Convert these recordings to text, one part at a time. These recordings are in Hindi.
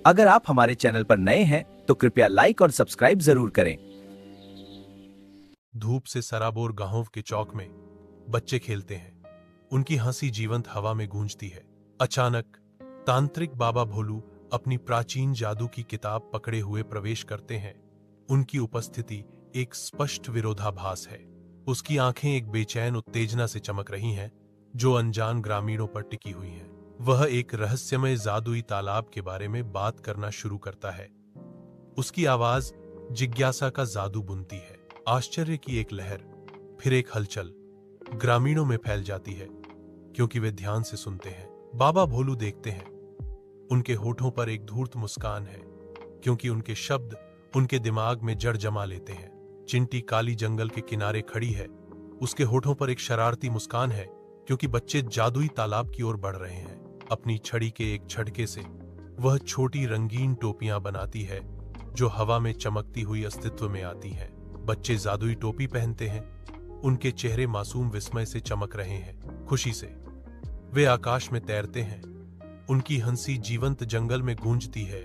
अगर आप हमारे चैनल पर नए हैं तो कृपया लाइक और सब्सक्राइब जरूर करें। धूप से सराबोर गांव के चौक में बच्चे खेलते हैं। उनकी हंसी जीवंत हवा में गूंजती है। अचानक तांत्रिक बाबा भोलू अपनी प्राचीन जादू की किताब पकड़े हुए प्रवेश करते हैं। उनकी उपस्थिति एक स्पष्ट विरोधाभास है। उसकी आंखें एक बेचैन उत्तेजना से चमक रही हैं, जो अनजान ग्रामीणों पर टिकी हुई हैं। वह एक रहस्यमय जादुई तालाब के बारे में बात करना शुरू करता है। उसकी आवाज जिज्ञासा का जादू बुनती है। आश्चर्य की एक लहर, फिर एक हलचल ग्रामीणों में फैल जाती है, क्योंकि वे ध्यान से सुनते हैं। बाबा भोलू देखते हैं। उनके होठों पर एक धूर्त मुस्कान है, क्योंकि उनके शब्द उनके दिमाग में जड़ जमा लेते हैं। चिंटी काली जंगल के किनारे खड़ी है। उसके होठों पर एक शरारती मुस्कान है, क्योंकि बच्चे जादुई तालाब की ओर बढ़ रहे हैं। अपनी छड़ी के एक झटके से वह छोटी रंगीन टोपियां बनाती है, जो हवा में चमकती हुई अस्तित्व में आती हैं। बच्चे जादुई टोपी पहनते हैं। उनके चेहरे मासूम विस्मय से चमक रहे हैं, खुशी से। वे आकाश में तैरते हैं। उनकी हंसी जीवंत जंगल में गूंजती है,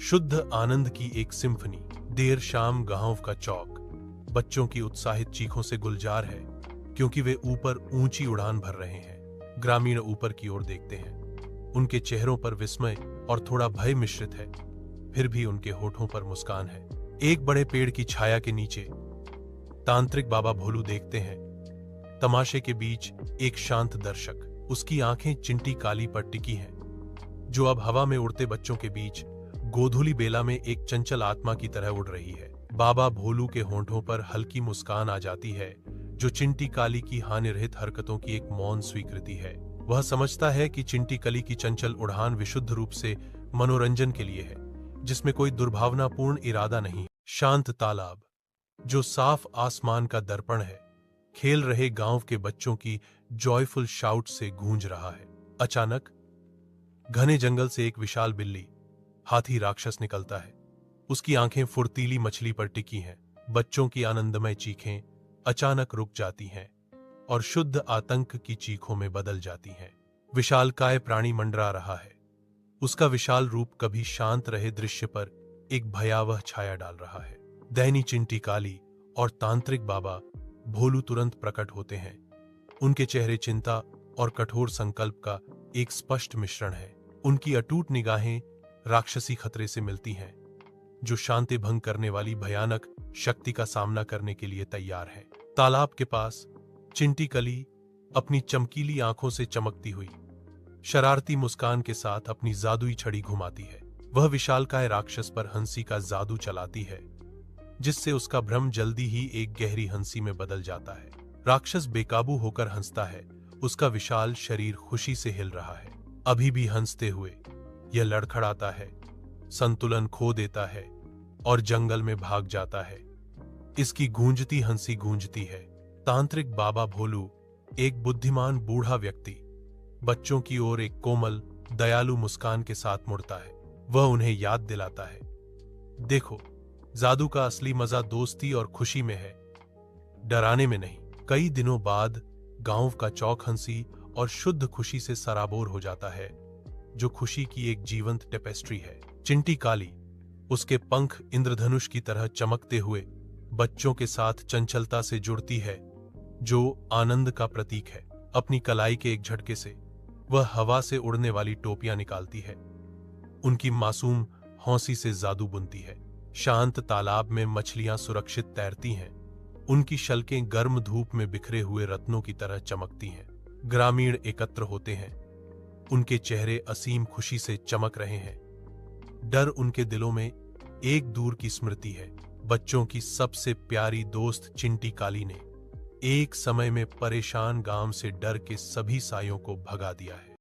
शुद्ध आनंद की एक सिम्फनी। देर शाम गांव का चौक बच्चों की उत्साहित चीखों से गुलजार है, क्योंकि वे ऊपर ऊंची उड़ान भर रहे हैं। ग्रामीण ऊपर की ओर देखते हैं। उनके चेहरों पर विस्मय और थोड़ा भय मिश्रित है, फिर भी उनके होठों पर मुस्कान है। एक बड़े पेड़ की छाया के नीचे तांत्रिक बाबा भोलू देखते हैं। तमाशे के बीच एक शांत दर्शक। उसकी आंखें चिंटी काली पर टिकी हैं, जो अब हवा में उड़ते बच्चों के बीच गोधूली बेला में एक चंचल आत्मा की तरह उड़ रही है। बाबा भोलू के होंठों पर हल्की मुस्कान आ जाती है, जो चिंटी काली की हानिरहित हरकतों की एक मौन स्वीकृति है। वह समझता है कि चिंटी कली की चंचल उड़ान विशुद्ध रूप से मनोरंजन के लिए है, जिसमें कोई दुर्भावनापूर्ण इरादा नहीं। शांत तालाब, जो साफ आसमान का दर्पण है, खेल रहे गांव के बच्चों की जॉयफुल शाउट से गूंज रहा है। अचानक घने जंगल से एक विशाल बिल्ली, हाथी राक्षस निकलता है। उसकी आंखें फुर्तीली मछली पर टिकी हैं। बच्चों की आनंदमय चीखें अचानक रुक जाती हैं और शुद्ध आतंक की चीखों में बदल जाती हैं। विशालकाय प्राणी मंडरा रहा है। उसका विशाल रूप कभी शांत रहे दृश्य पर एक भयावह छाया डाल रहा है। दैनी चिंटी काली और तांत्रिक बाबा भोलू तुरंत प्रकट होते हैं। उनके चेहरे चिंता और कठोर संकल्प का एक स्पष्ट मिश्रण है। उनकी अटूट निगाहें राक्षसी खतरे से मिलती हैं, जो शांति भंग करने वाली भयानक शक्ति का सामना करने के लिए तैयार है। तालाब के पास चिंटी कली अपनी चमकीली आंखों से चमकती हुई शरारती मुस्कान के साथ अपनी जादुई छड़ी घुमाती है। वह विशालकाय राक्षस पर हंसी का जादू चलाती है, जिससे उसका भ्रम जल्दी ही एक गहरी हंसी में बदल जाता है। राक्षस बेकाबू होकर हंसता है। उसका विशाल शरीर खुशी से हिल रहा है। अभी भी हंसते हुए यह लड़खड़ाता है, संतुलन खो देता है और जंगल में भाग जाता है। इसकी गूंजती हंसी गूंजती है। तांत्रिक बाबा भोलू, एक बुद्धिमान बूढ़ा व्यक्ति, बच्चों की ओर एक कोमल दयालु मुस्कान के साथ मुड़ता है। वह उन्हें याद दिलाता है, देखो, जादू का असली मजा दोस्ती और खुशी में है, डराने में नहीं। कई दिनों बाद गांव का चौक हंसी और शुद्ध खुशी से सराबोर हो जाता है, जो खुशी की एक जीवंत टेपेस्ट्री है। चिंटी काली, उसके पंख इंद्रधनुष की तरह चमकते हुए, बच्चों के साथ चंचलता से जुड़ती है, जो आनंद का प्रतीक है। अपनी कलाई के एक झटके से वह हवा से उड़ने वाली टोपियां निकालती है। उनकी मासूम हौंसी से जादू बुनती है। शांत तालाब में मछलियां सुरक्षित तैरती हैं। उनकी शल्कें गर्म धूप में बिखरे हुए रत्नों की तरह चमकती हैं। ग्रामीण एकत्र होते हैं। उनके चेहरे असीम खुशी से चमक रहे हैं। डर उनके दिलों में एक दूर की स्मृति है। बच्चों की सबसे प्यारी दोस्त चिंटी काली ने एक समय में परेशान गांव से डर के सभी सायों को भगा दिया है।